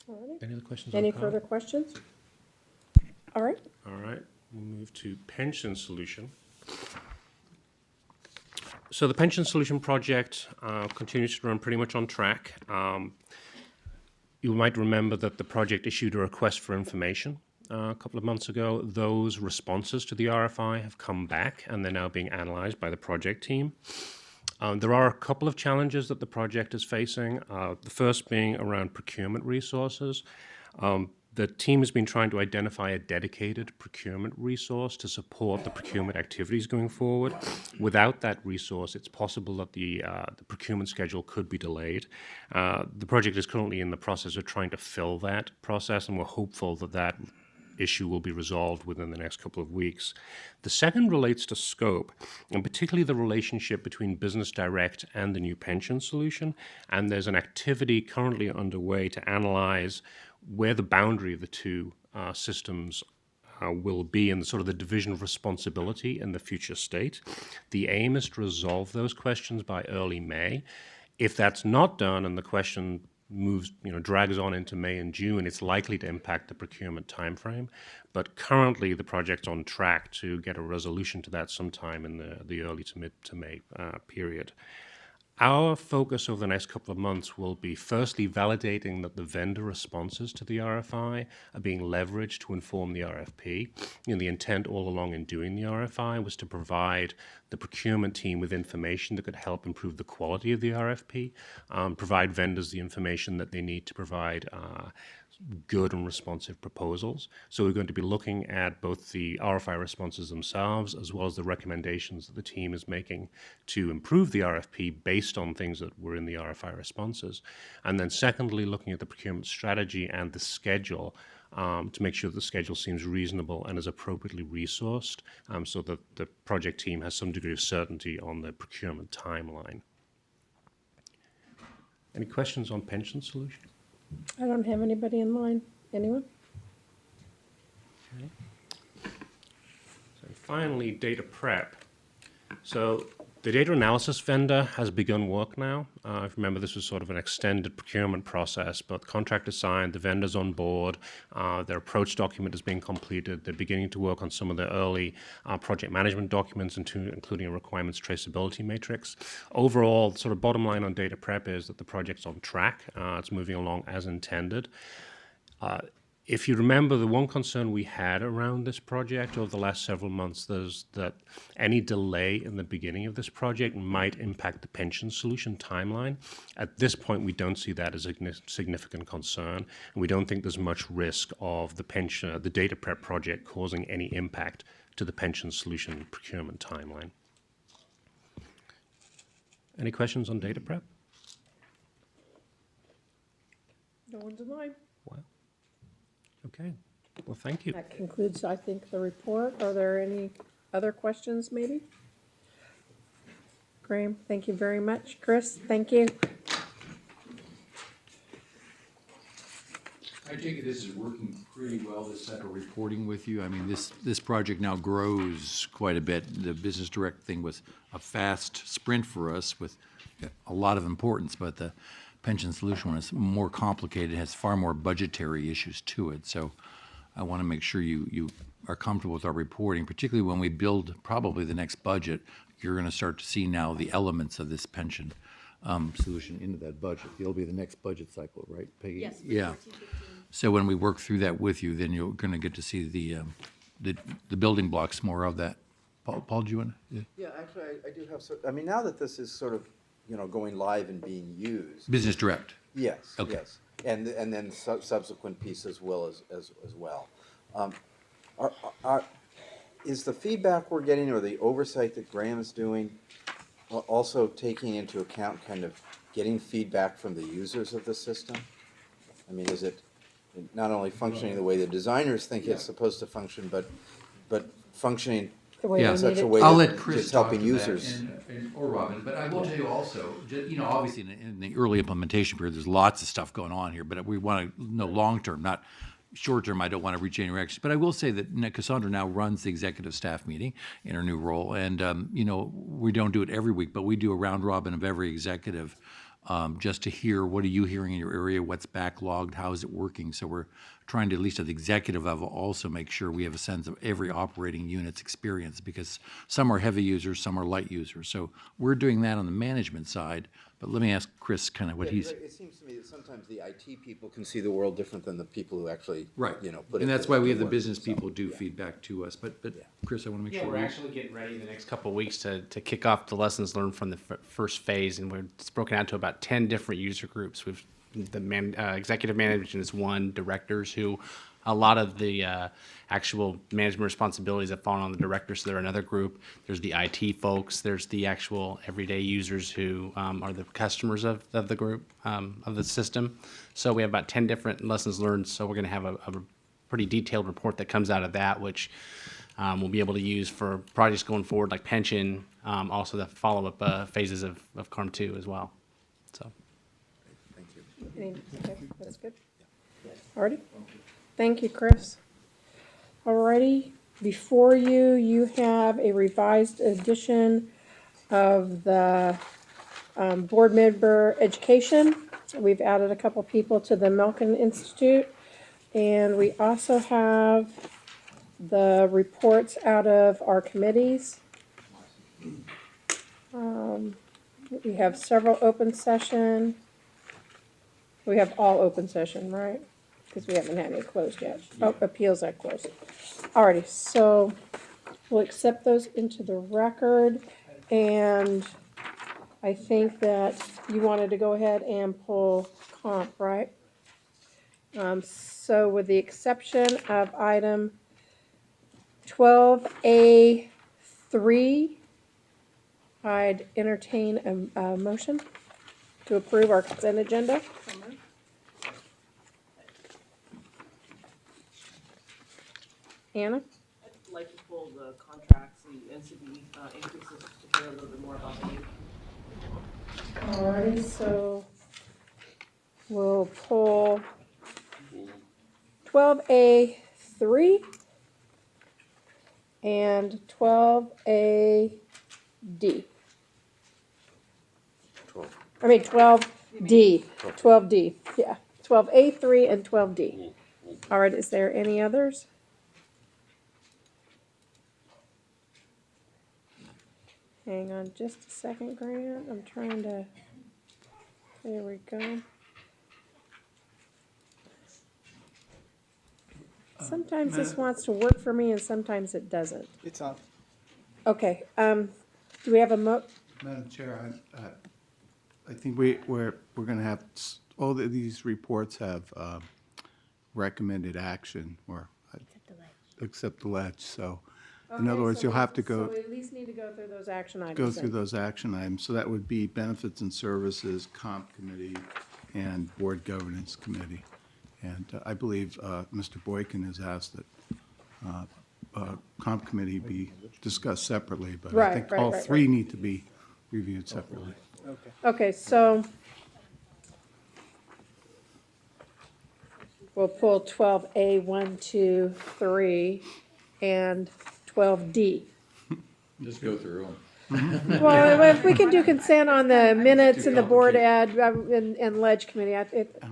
All right. Any other questions? Any on power? further questions? All right. All right, we'll move to pension solution. So the pension solution project continues to run pretty much on track. You might remember that the project issued a request for information a couple of months ago. Those responses to the RFI have come back, and they're now being analyzed by the project team. There are a couple of challenges that the project is facing. The first being around procurement resources. The team has been trying to identify a dedicated procurement resource to support the procurement activities going forward. Without that resource, it's possible that the procurement schedule could be delayed. The project is currently in the process of trying to fill that process, and we're hopeful that that issue will be resolved within the next couple of weeks. The second relates to scope, and particularly the relationship between Business Direct and the new pension solution. And there's an activity currently underway to analyze where the boundary of the two systems will be in the sort of the division of responsibility in the future state. The aim is to resolve those questions by early May. If that's not done and the question drags on into May and June, it's likely to impact the procurement timeframe. But currently, the project's on track to get a resolution to that sometime in the early to mid to May period. Our focus over the next couple of months will be firstly validating that the vendor responses to the RFI are being leveraged to inform the RFP. The intent all along in doing the RFI was to provide the procurement team with information that could help improve the quality of the RFP, provide vendors the information that they need to provide good and responsive proposals. So we're going to be looking at both the RFI responses themselves as well as the recommendations that the team is making to improve the RFP based on things that were in the RFI responses. And then secondly, looking at the procurement strategy and the schedule to make sure that the schedule seems reasonable and is appropriately resourced so that the project team has some degree of certainty on the procurement timeline. Any questions on pension solution? I don't have anybody in line. Anyone? Okay. So finally, data prep. So the data analysis vendor has begun work now. If you remember, this was sort of an extended procurement process, but the contract is signed, the vendor's on board, their approach document is being completed. They're beginning to work on some of the early project management documents, including a requirements traceability matrix. Overall, the sort of bottom line on data prep is that the project's on track. It's moving along as intended. If you remember, the one concern we had around this project over the last several months is that any delay in the beginning of this project might impact the pension solution timeline. At this point, we don't see that as a significant concern, and we don't think there's much risk of the data prep project causing any impact to the pension solution procurement timeline. Any questions on data prep? No one's in line. Well, okay. Well, thank you. That concludes, I think, the report. Are there any other questions, maybe? Graham, thank you very much. Chris, thank you. I take it this is working pretty well, this type of reporting with you. I mean, this project now grows quite a bit. The Business Direct thing was a fast sprint for us with a lot of importance, but the pension solution one is more complicated, has far more budgetary issues to it. So I want to make sure you are comfortable with our reporting, particularly when we build probably the next budget. You're going to start to see now the elements of this pension solution into that budget. It'll be the next budget cycle, right, Peggy? Yes. Yeah. So when we work through that with you, then you're going to get to see the building blocks more of that. Paul, do you want to? Yeah, actually, I do have, I mean, now that this is sort of, going live and being used. Business Direct. Yes, Okay. yes. And then subsequent piece as well as well. Is the feedback we're getting or the oversight that Graham is doing also taking into account kind of getting feedback from the users of the system? I mean, is it not only functioning the way the designers think it's supposed to function, but functioning The way Yeah. we in such need a it. way I'll that let Chris it's talk helping to that users? or Robin, but I will tell you also, obviously in the early implementation period, there's lots of stuff going on here, but we want to know long-term, not short-term. I don't want to reach any directions. But I will say that Cassandra now runs the executive staff meeting in her new role, and we don't do it every week, but we do a round robin of every executive just to hear, what are you hearing in your area, what's backlogged, how is it working? So we're trying to, at least at the executive level, also make sure we have a sense of every operating unit's experience, because some are heavy users, some are light users. So we're doing that on the management side, but let me ask Chris kind of what he's. It seems to me that sometimes the IT people can see the world different than the people who actually, Right. you know, put it. And that's to why we have the work. business So, people do yeah. feedback to us. But Chris, I want to make Yeah, sure. we're actually getting ready the next couple of weeks to kick off the lessons learned from the first phase, and it's broken out to about 10 different user groups. We've executive management is one, directors who a lot of the actual management responsibilities have fallen on the directors, so they're another group. There's the IT folks. There's the actual everyday users who are the customers of the group, of the system. So we have about 10 different lessons learned, so we're going to have a pretty detailed report that comes out of that, which we'll be able to use for projects going forward, like pension, also the follow-up phases of CARM 2 as well. So. Thank you. Okay, that's good. Alrighty. Thank you, Chris. Alrighty, before you, you have a revised edition of the board member education. We've added a couple people to the Milken Institute. And we also have the reports out of our committees. We have several open session. We have all open session, right? Because we haven't had any closed yet. Oh, appeals are closed. Alrighty, so we'll accept those into the record. And I think that you wanted to go ahead and pull comp, right? So with the exception of item 12A3, I'd entertain a motion to approve our consent agenda. Anna? I'd like to pull the contracts, the NCD increases to hear a little bit more about the new. Alrighty, so we'll pull 12A3 and 12AD. 12. I mean 12D, 12D, yeah. 12A3 and 12D. All right, is there any others? Hang on just a second, Grant. I'm trying to, there we go. Sometimes this wants to work for me and sometimes it doesn't. It's on. Okay, do we have a Madam Chair, I think we're going to have, all of these reports have recommended action, or accept the ledge, so in other words, you'll have to So go, we at least need to go through those action items. go through then. those action items. So that would be Benefits and Services, Comp Committee, and Board Governance Committee. And I believe Mr. Boykin has asked that Comp Committee be discussed separately, but I Right, think right, all right, three right. need to be reviewed separately. Okay, so we'll pull 12A, 1, 2, 3, and 12D. Just go through them. Well, if we can do consent on the minutes and the board ad and ledge committee,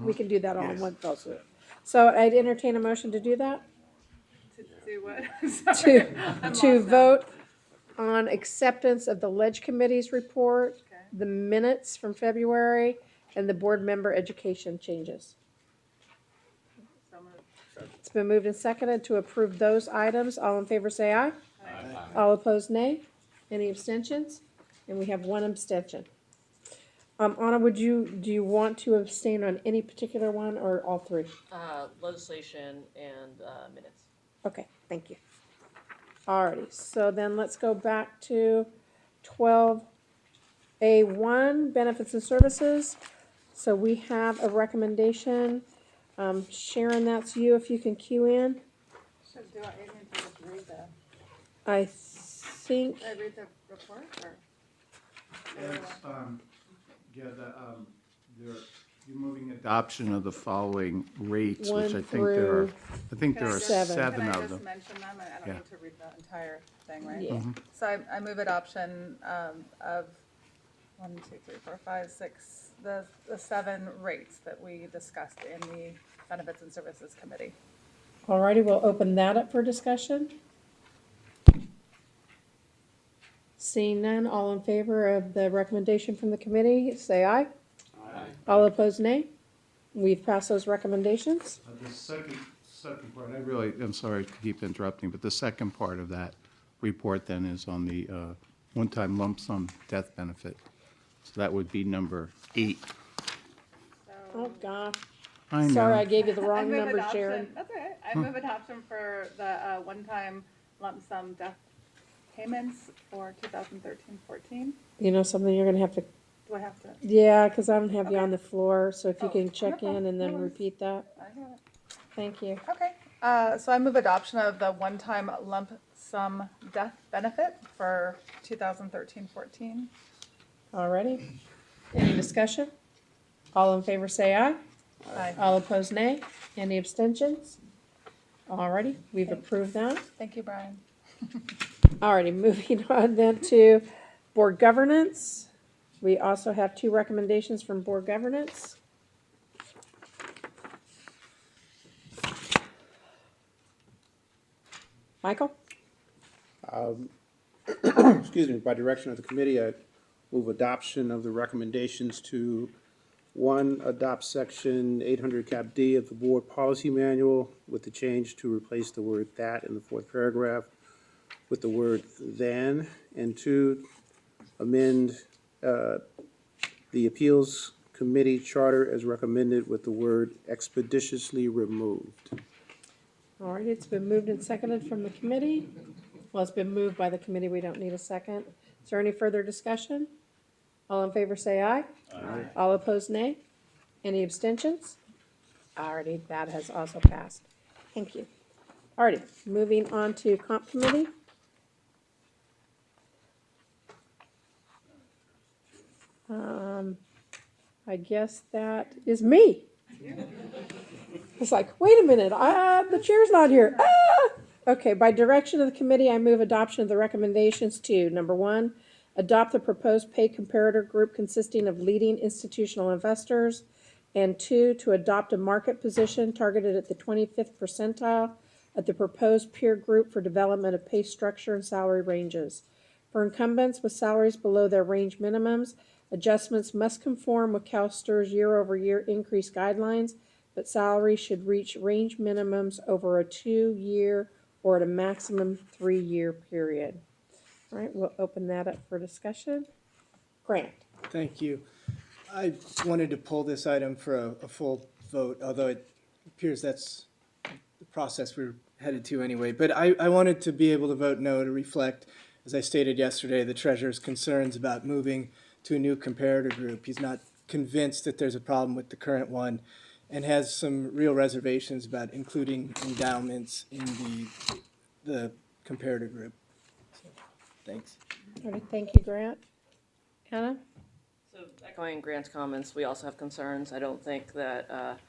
we can do that all in one fell swoop. So I'd entertain a motion to do that, To do what? Sorry. to vote on acceptance of the ledge committee's report, Okay. the minutes from February, and the board member education changes. So moved. It's been moved and seconded to approve those items. All in favor say aye. All opposed, nay. Any abstentions? And we have one abstention. Anna, do you want to abstain on any particular one or all three? Legislation and minutes. Okay, thank you. Alrighty, so then let's go back to 12A1, benefits and services. So we have a recommendation. Sharon, that's you, if you can cue in. So do I even just read the, I think, I read the report or? You're moving adoption of the following rates, One which I think there are, through there are seven. seven Can I of just them. mention them? I don't Yeah. need to read the entire thing, right? yeah, So I move adoption of, 1, 2, 3, 4, 5, 6, the 7 rates that we discussed in the Benefits and Services Committee. Alrighty, we'll open that up for discussion. Seeing none, all in favor of the recommendation from the committee, say aye. Aye. All opposed, nay. We've passed those recommendations. The second part, I really, I'm sorry to keep interrupting, but the second part of that report then is on the one-time lump sum death benefit. So that would be number 8. Oh, gosh. I know. Sorry, I gave you the I wrong move number, adoption- Sharon. That's all right. I move adoption for the one-time lump sum death payments for 2013-14. You know something, you're gonna have to, Do I have to? yeah, because I don't have you Okay. on the floor, so if you Oh, can no check in problem. and No then worries. repeat that. I have it. Thank you. Okay, so I move adoption of the one-time lump sum death benefit for 2013-14. Alrighty. Any discussion? All in favor, say aye. Aye. All opposed, nay. Any abstentions? Alrighty, we've approved that. Thank you, Brian. Alrighty, moving on then to board governance. We also have 2 recommendations from board governance. Michael? Excuse me, by direction of the committee, I move adoption of the recommendations to, 1, adopt section 800 cap D of the board policy manual with the change to replace the word that in the 4th paragraph with the word then, and 2, amend the appeals committee charter as recommended with the word expeditiously removed. All right, it's been moved and seconded from the committee. Well, it's been moved by the committee, we don't need a second. Is there any further discussion? All in favor, say aye. Aye. All opposed, nay. Any abstentions? Alrighty, that has also passed. Thank you. Alrighty, moving on to comp committee. I guess that is me. It's like, wait a minute, the chair's not here. Ah! Okay, by direction of the committee, I move adoption of the recommendations to, number 1, adopt the proposed pay comparator group consisting of leading institutional investors, and 2, to adopt a market position targeted at the 25th percentile of the proposed peer group for development of pay structure and salary ranges. For incumbents with salaries below their range minimums, adjustments must conform with CalSTRS year-over-year increase guidelines, but salaries should reach range minimums over a 2-year or at a maximum 3-year period. All right, we'll open that up for discussion. Grant. Thank you. I wanted to pull this item for a full vote, although it appears that's the process we're headed to anyway. But I wanted to be able to vote no to reflect, as I stated yesterday, the treasurer's concerns about moving to a new comparator group. He's not convinced that there's a problem with the current one and has some real reservations about including endowments in the comparator group. So, thanks. All right, thank you, Grant. Anna? So echoing Grant's comments, we also have concerns. I don't think that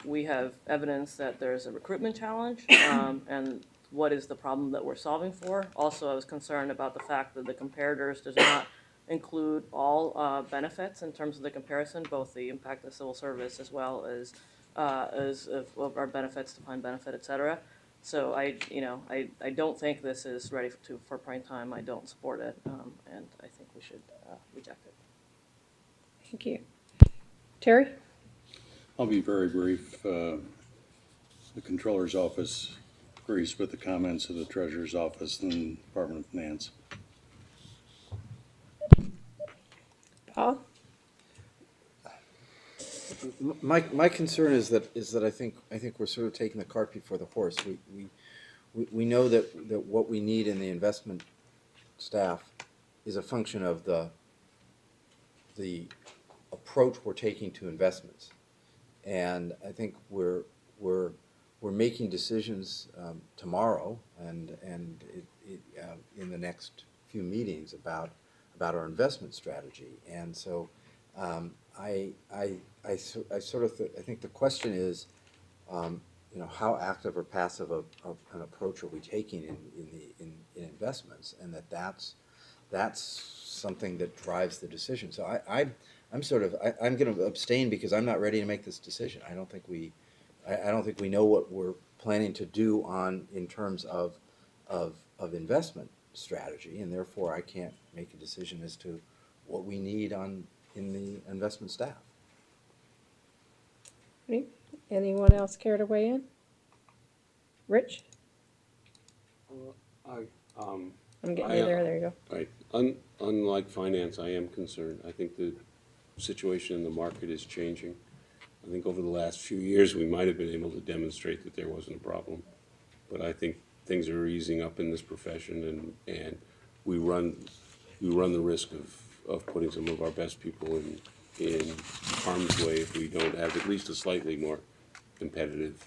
we have evidence that there's a recruitment challenge, and what is the problem that we're solving for. Also, I was concerned about the fact that the comparators does not include all benefits in terms of the comparison, both the impact of civil service as well as of our benefits, defined benefit, et cetera. So I don't think this is ready for prime time. I don't support it, and I think we should reject it. Thank you. Terry? I'll be very brief. The Controller's Office agrees with the comments of the Treasurer's Office and the Department of Finance. Paul? My concern is that I think we're sort of taking the cart before the horse. We know that what we need in the investment staff is a function of the approach we're taking to investments, and I think we're making decisions tomorrow and in the next few meetings about our investment strategy, and so I think the question is, how active or passive an approach are we taking in investments, and that's that's something that drives the decision. So I'm gonna abstain because I'm not ready to make this decision. I don't think we know what we're planning to do in terms of investment strategy, and therefore I can't make a decision as to what we need in the investment staff. Anyone else care to weigh in? Rich? I'm getting you there, you go. Right. Unlike finance, I am concerned. I think the situation in the market is changing. I think over the last few years, we might have been able to demonstrate that there wasn't a problem. But I think things are easing up in this profession, and we run the risk of putting some of our best people in harm's way if we don't have at least a slightly more competitive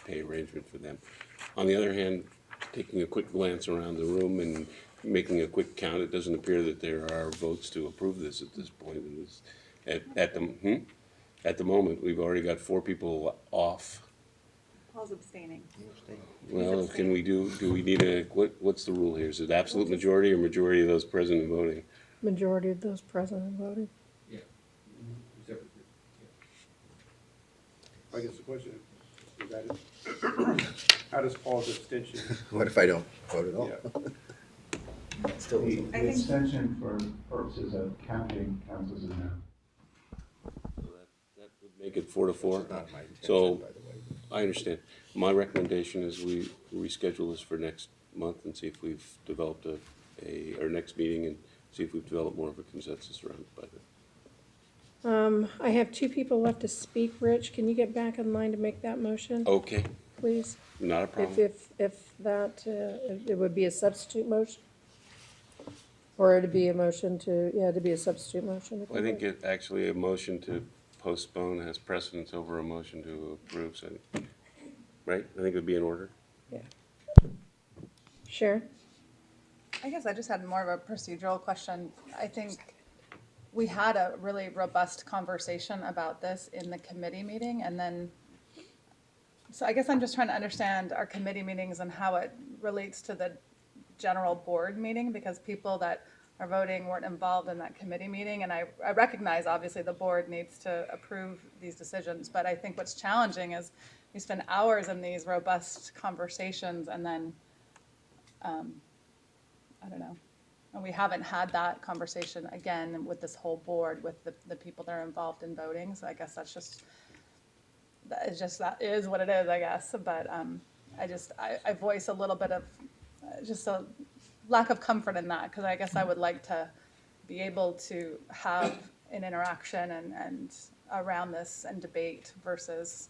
pay arrangement for them. On the other hand, taking a quick glance around the room and making a quick count, it doesn't appear that there are votes to approve this at this point. At the moment, we've already got 4 people off. Paul's abstaining. Well, can we do we need what's the rule here? Is it absolute majority or majority of those present and voting? Majority of those present and voting. I guess the question is how does Paul's abstention? What if I don't vote at all? Yeah. Still, think- extension for purposes of counting counts as a no. That would make it 4-4. not my intention, So, by the way. I understand. My recommendation is we reschedule this for next month and see if we've developed our next meeting and see if we've developed more of a consensus around it by then. I have 2 people left to speak. Rich, can you get back in line to make that motion, Okay, please? not a problem. If that, it would be a substitute motion? Or it'd be a motion it'd be a substitute motion. I think actually a motion to postpone has precedence over a motion to approve, so, right? I think it would be in order. Yeah. Sharon? I guess I just had more of a procedural question. I think we had a really robust conversation about this in the committee meeting, and then, so I guess I'm just trying to understand our committee meetings and how it relates to the general board meeting, because people that are voting weren't involved in that committee meeting, and I recognize, obviously, the board needs to approve these decisions, but I think what's challenging is we spend hours in these robust conversations, and then, I don't know. And we haven't had that conversation again with this whole board, with the people that are involved in voting, so I guess that is what it is, I guess, but I voice a little bit of just a lack of comfort in that, because I guess I would like to be able to have an interaction and around this and debate versus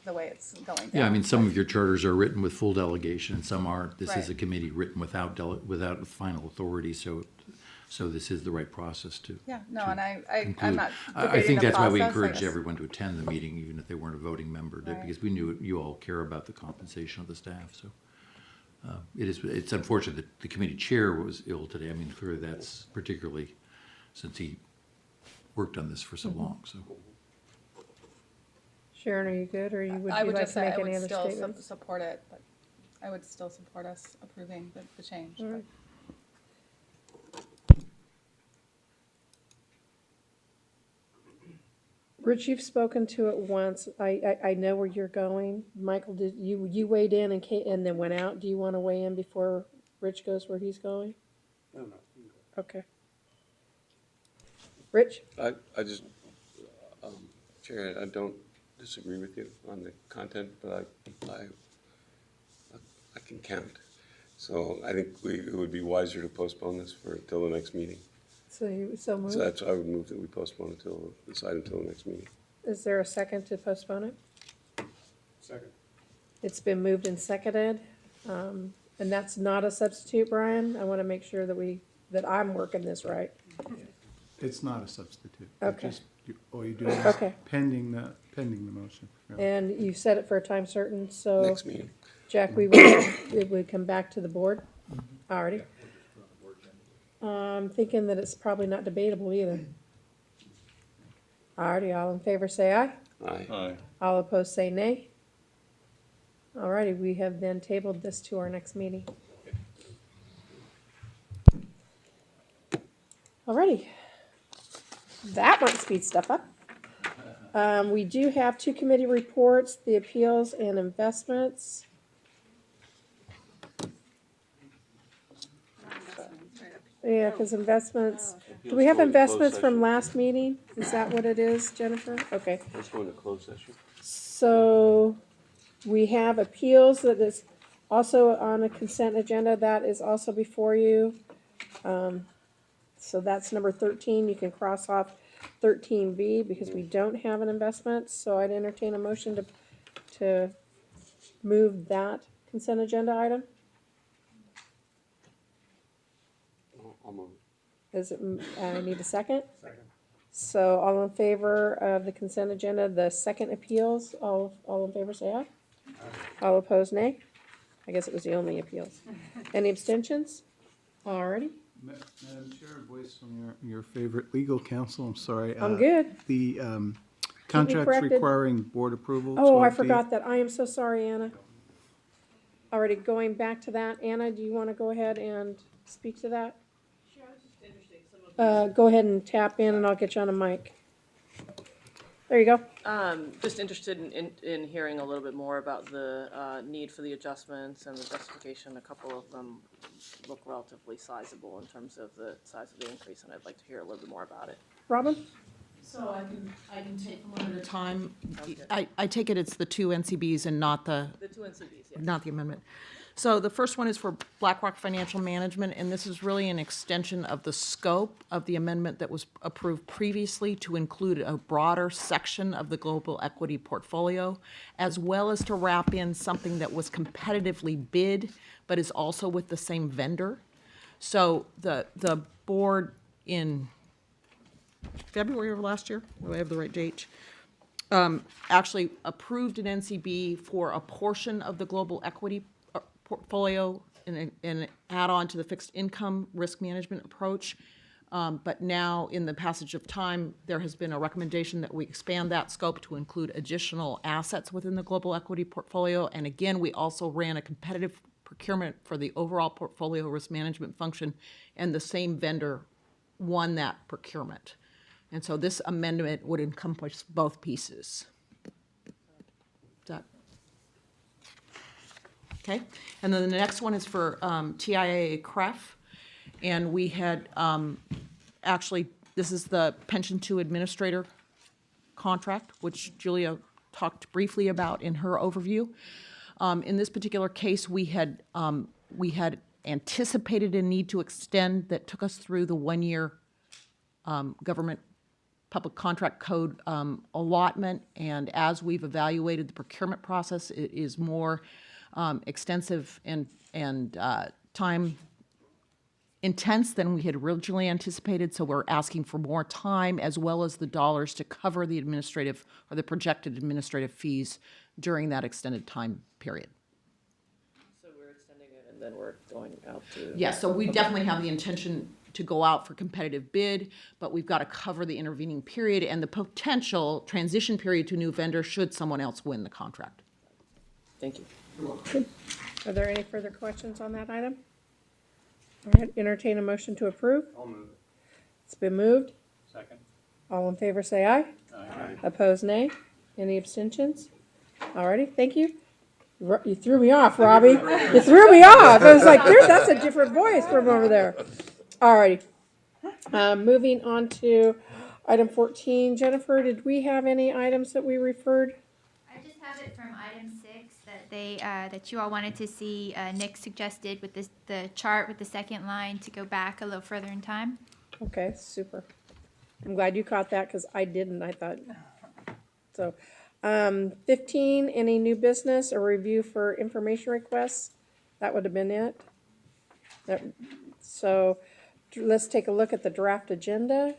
the way it's going down. Yeah, I mean, some of your charters are written with full delegation, and some aren't. This is a Right. committee written without final authority, so this is the right process to. Yeah, no, to and I'm conclude. not I debating think the that's why we process, I encouraged guess. everyone to attend the meeting, even if they weren't a voting member, Right. because we knew you all care about the compensation of the staff, so. It's unfortunate that the committee chair was ill today. I mean, clearly that's particularly since he worked on this for so long, so. Sharon, are you good, or would I you would like just to say make I any would other still statements? support it, but I would still support us approving the change. All right. Rich, you've spoken to it once. I know where you're going. Michael, did you weighed in and then went out? Do you want to weigh in before Rich goes where he's going? No. Okay. Rich? I just, Chair, I don't disagree with you on the content, but I can count. So I think it would be wiser to postpone this until the next meeting. So you moved? So that's, I would move that we postpone this item until the next meeting. Is there a second to postpone it? Second. It's been moved and seconded, and that's not a substitute, Brian. I want to make sure that I'm working this right. It's not a substitute. Okay. All you do is Okay. pending the motion. Yeah. And you set it for a time certain, so. Next meeting. Jack, it would come back to the board already. I'm thinking that it's probably not debatable either. Alrighty, all in favor say aye. Aye. All opposed say nay. Alrighty, we have then tabled this to our next meeting. Alrighty. That might speed stuff up. We do have two committee reports, the appeals and investments. Yeah, because investments, do we have Appeals go into closed investments from session. last meeting? Is that what it is, Jennifer? Okay. Let's go into closed session. So we have appeals that is also on a consent agenda. That is also before you. So that's number 13. You can cross off 13B because we don't have an investment. So I'd entertain a motion to move that consent agenda item. I'll move. I need a second? Second. So all in favor of the consent agenda, the second appeals, all in favor say aye. All opposed, nay. I guess it was the only appeals. Any abstentions? Alrighty, Madam Chair, voice from your favorite legal counsel, I'm sorry. I'm good. The contracts corrected. requiring board approval. Oh, I 12D. forgot that. I am so sorry, Anna. Alrighty, going back to that, Anna, do you want to go ahead and speak to that? Sure, I was just interested, some of Go ahead and tap in and I'll get you on a mic. There you go. Just interested in hearing a little bit more about the need for the adjustments and the justification. A couple of them look relatively sizable in terms of the size of the increase, and I'd like to hear a little bit more about it. Robin? So I can take them one at a time. I take it it's the two NCBs and not the The two NCBs, yeah. not the amendment. So the first one is for BlackRock Financial Management, and this is really an extension of the scope of the amendment that was approved previously to include a broader section of the global equity portfolio, as well as to wrap in something that was competitively bid, but is also with the same vendor. So the board in February of last year, do I have the right date? Actually approved an NCB for a portion of the global equity portfolio and an add-on to the fixed income risk management approach. But now, in the passage of time, there has been a recommendation that we expand that scope to include additional assets within the global equity portfolio. And again, we also ran a competitive procurement for the overall portfolio risk management function, and the same vendor won that procurement. And so this amendment would encompass both pieces. Is that okay? And then the next one is for TIAA CREF. And we had, actually, this is the Pension 2 Administrator contract, which Julia talked briefly about in her overview. In this particular case, we had anticipated a need to extend that took us through the one-year government public contract code allotment, and as we've evaluated the procurement process, it is more extensive and time intense than we had originally anticipated, so we're asking for more time as well as the dollars to cover the administrative or the projected administrative fees during that extended time period. So we're extending it and then we're going out to. Yes, so we definitely have the intention to go out for competitive bid, but we've got to cover the intervening period and the potential transition period to a new vendor should someone else win the contract. Thank you. Are there any further questions on that item? All right, entertain a motion to approve. I'll move it. It's been moved. Second. All in favor say aye. Aye. Opposed, nay. Any abstentions? Alrighty, thank you. You threw me off, Robbie. You threw me off. I was like, that's a different voice from over there. Alrighty. Moving on to item 14. Jennifer, did we have any items that we referred? I just have it from item 6 that you all wanted to see. Nick suggested with the chart with the second line to go back a little further in time. Okay, super. I'm glad you caught that because I didn't. I thought so. 15, any new business or review for information requests? That would have been it. So let's take a look at the draft agenda.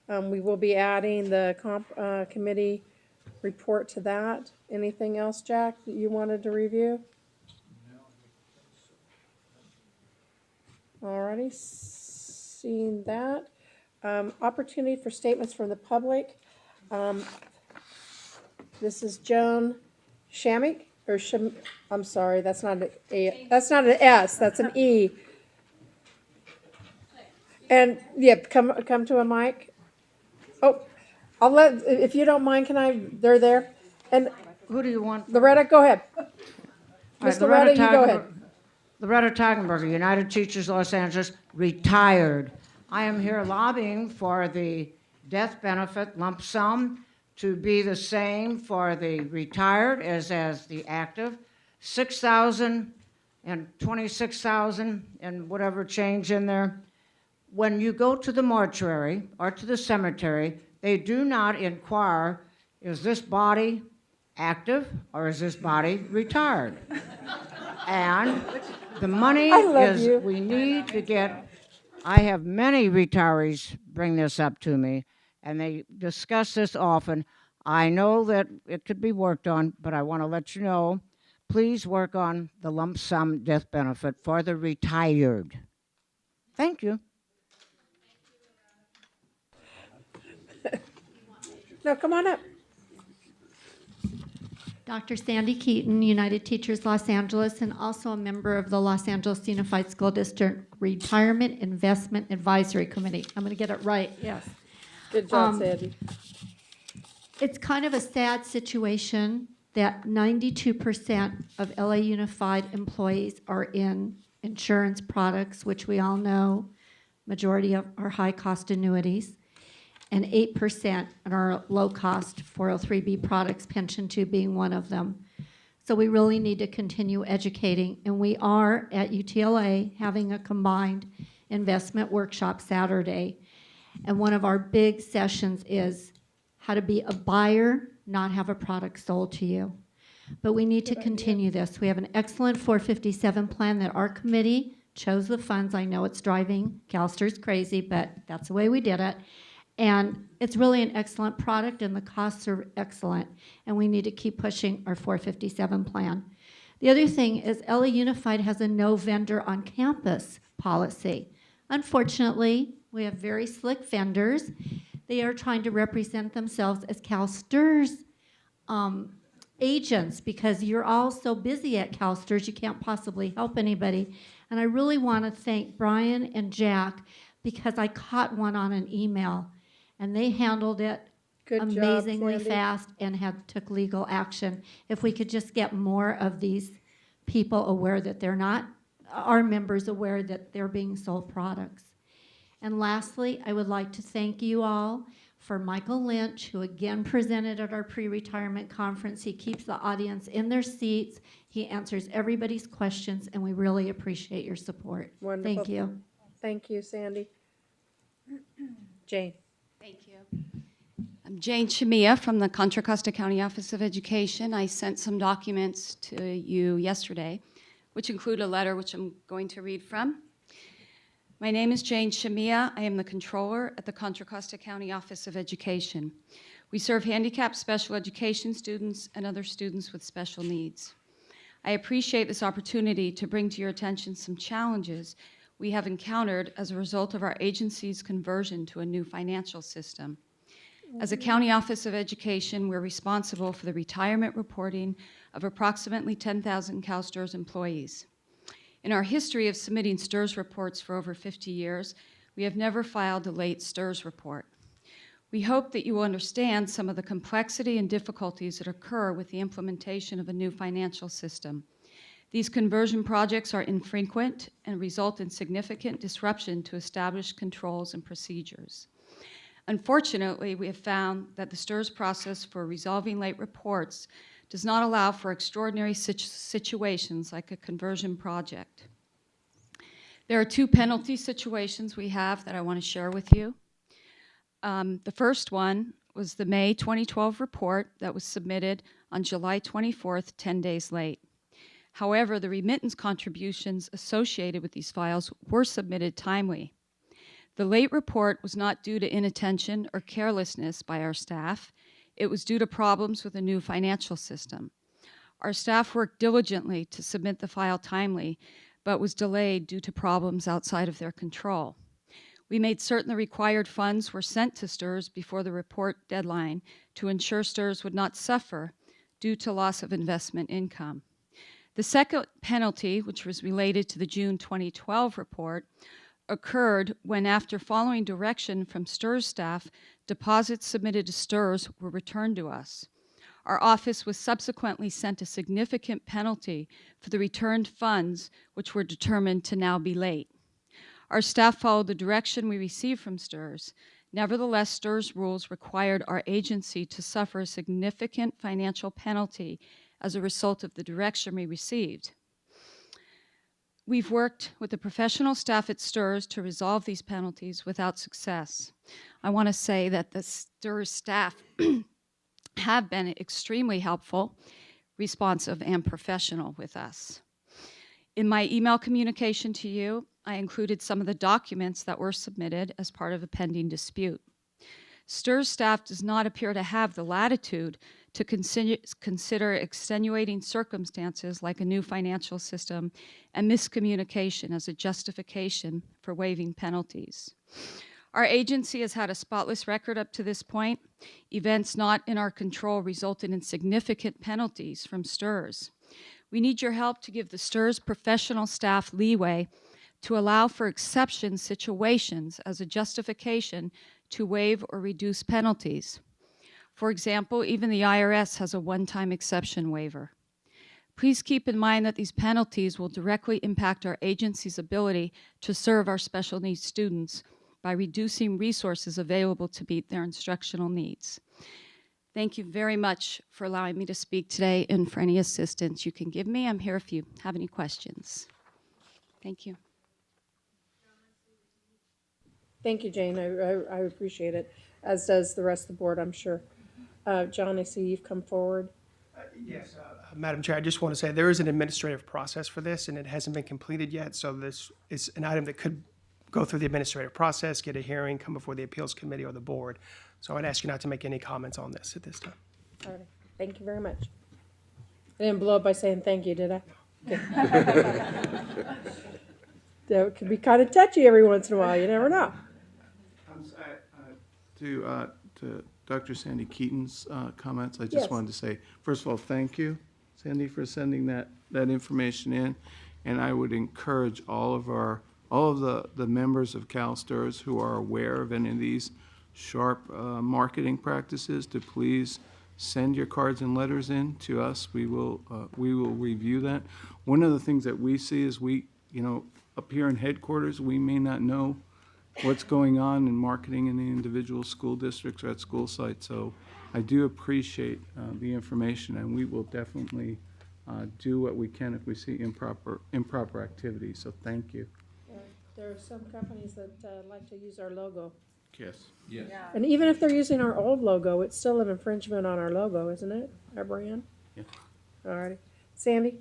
We will be adding the committee report to that. Anything else, Jack, that you wanted to review? Alrighty, seeing that. Opportunity for statements from the public. This is Joan Shamick, or I'm sorry, that's not an S, that's an E. And, yeah, come to a mic. Oh, I'll let, if you don't mind, they're there. And Who do you want? Loretta, go ahead. All Miss right, Loretta, you go ahead. Loretta Tagenberger, United Teachers Los Angeles, retired. I am here lobbying for the death benefit lump sum to be the same for the retired as the active, 6,000 and 26,000 and whatever change in there. When you go to the mortuary or to the cemetery, they do not inquire, is this body active or is this body retired? And the money I love is, you. we need to get, I have many retirees bring this up to me, and they discuss this often. I know that it could be worked on, but I want to let you know, please work on the lump sum death benefit for the retired. Thank you. No, come on up. Dr. Sandy Keaton, United Teachers Los Angeles, and also a member of the Los Angeles Unified School District Retirement Investment Advisory Committee. I'm going to get it right, yes. Good job, Sandy. It's kind of a sad situation that 92% of LA Unified employees are in insurance products, which we all know, majority of are high-cost annuities, and 8% are low-cost 403B products, Pension 2 being one of them. So we really need to continue educating, and we are at UTLA having a combined investment workshop Saturday. And one of our big sessions is how to be a buyer, not have a product sold to you. But we need to continue this. We have an excellent 457 plan that our committee chose the funds. I know it's driving CalSTRS crazy, but that's the way we did it. And it's really an excellent product, and the costs are excellent. And we need to keep pushing our 457 plan. The other thing is LA Unified has a no vendor on campus policy. Unfortunately, we have very slick vendors. They are trying to represent themselves as CalSTRS agents because you're all so busy at CalSTRS, you can't possibly help anybody. And I really want to thank Brian and Jack because I caught one on an email, and they handled it Good job, amazingly Sandy. fast and took legal action. If we could just get more of these people aware that they're not, our members aware that they're being sold products. And lastly, I would like to thank you all for Michael Lynch, who again presented at our pre-retirement conference. He keeps the audience in their seats. He answers everybody's questions, and we really appreciate your support. Wonderful. Thank you. Thank you, Sandy. Jane. Thank you. I'm Jane Shamia from the Contra Costa County Office of Education. I sent some documents to you yesterday, which include a letter which I'm going to read from. My name is Jane Shamia. I am the controller at the Contra Costa County Office of Education. We serve handicapped special education students and other students with special needs. I appreciate this opportunity to bring to your attention some challenges we have encountered as a result of our agency's conversion to a new financial system. As a County Office of Education, we're responsible for the retirement reporting of approximately 10,000 CalSTRS employees. In our history of submitting STRS reports for over 50 years, we have never filed a late STRS report. We hope that you will understand some of the complexity and difficulties that occur with the implementation of a new financial system. These conversion projects are infrequent and result in significant disruption to established controls and procedures. Unfortunately, we have found that the STRS process for resolving late reports does not allow for extraordinary situations like a conversion project. There are two penalty situations we have that I want to share with you. The first one was the May 2012 report that was submitted on July 24th, 10 days late. However, the remittance contributions associated with these files were submitted timely. The late report was not due to inattention or carelessness by our staff. It was due to problems with a new financial system. Our staff worked diligently to submit the file timely, but was delayed due to problems outside of their control. We made certain the required funds were sent to STRS before the report deadline to ensure STRS would not suffer due to loss of investment income. The second penalty, which was related to the June 2012 report, occurred when, after following direction from STRS staff, deposits submitted to STRS were returned to us. Our office was subsequently sent a significant penalty for the returned funds, which were determined to now be late. Our staff followed the direction we received from STRS. Nevertheless, STRS rules required our agency to suffer a significant financial penalty as a result of the direction we received. We've worked with the professional staff at STRS to resolve these penalties without success. I want to say that the STRS staff have been extremely helpful, responsive, and professional with us. In my email communication to you, I included some of the documents that were submitted as part of a pending dispute. STRS staff does not appear to have the latitude to consider extenuating circumstances like a new financial system and miscommunication as a justification for waiving penalties. Our agency has had a spotless record up to this point. Events not in our control resulted in significant penalties from STRS. We need your help to give the STRS professional staff leeway to allow for exception situations as a justification to waive or reduce penalties. For example, even the IRS has a one-time exception waiver. Please keep in mind that these penalties will directly impact our agency's ability to serve our special needs students by reducing resources available to meet their instructional needs. Thank you very much for allowing me to speak today, and for any assistance you can give me. I'm here if you have any questions. Thank you. Thank you, Jane. I appreciate it, as does the rest of the board, I'm sure. John, I see you've come forward. Yes, Madam Chair, I just want to say there is an administrative process for this, and it hasn't been completed yet, so this is an item that could go through the administrative process, get a hearing, come before the appeals committee or the board. So I'd ask you not to make any comments on this at this time. All right, thank you very much. I didn't blow up by saying thank you, did I? Okay. That could be kind of touchy every once in a while, you never know. To Dr. Sandy Keaton's comments, I Yes. just wanted to say, first of all, thank you, Sandy, for sending that information in. And I would encourage all of the members of CalSTRS who are aware of any of these sharp marketing practices to please send your cards and letters in to us. We will review that. One of the things that we see is up here in headquarters, we may not know what's going on in marketing in the individual school districts or at school sites. So I do appreciate the information, and we will definitely do what we can if we see improper activity. So thank you. There are some companies that like to use our logo. Yes. Yes. Yeah. And even if they're using our old logo, it's still an infringement on our logo, isn't it? Our brand? Yeah. All righty. Sandy?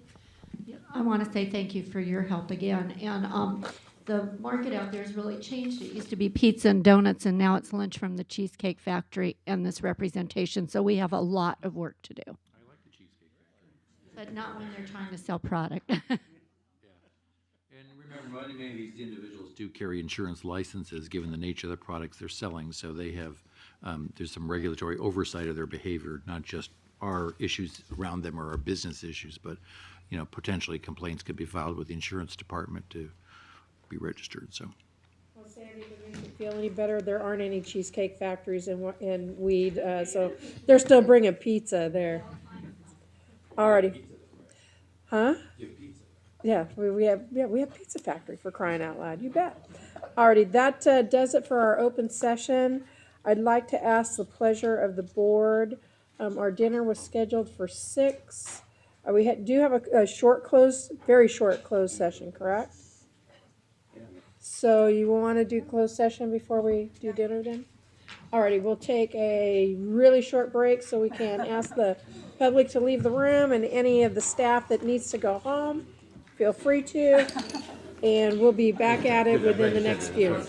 I want to say thank you for your help again. And the market out there has really changed. It used to be pizza and donuts, and now it's lunch from the Cheesecake Factory and this representation. So we have a lot of work to do. I like the Cheesecake Factory. But not when they're trying to sell product. And remember, many of these individuals do carry insurance licenses, given the nature of the products they're selling, so they have, there's some regulatory oversight of their behavior, not just our issues around them or our business issues, but, potentially complaints could be filed with the insurance department to be registered, so. Well, Sandy, if it makes you feel any better, there aren't any Cheesecake Factories in Weed, so they're still bringing pizza there. All righty. Huh? Yeah, we have Pizza Factory, for crying out loud. You bet. Alrighty, that does it for our open session. I'd like to ask the pleasure of the board. Our dinner was scheduled for 6. We do have a very short closed session, correct? So you want to do closed session before we do dinner then? Alrighty, we'll take a really short break so we can ask the public to leave the room, and any of the staff that needs to go home, feel free to, and we'll be back at it within the next few.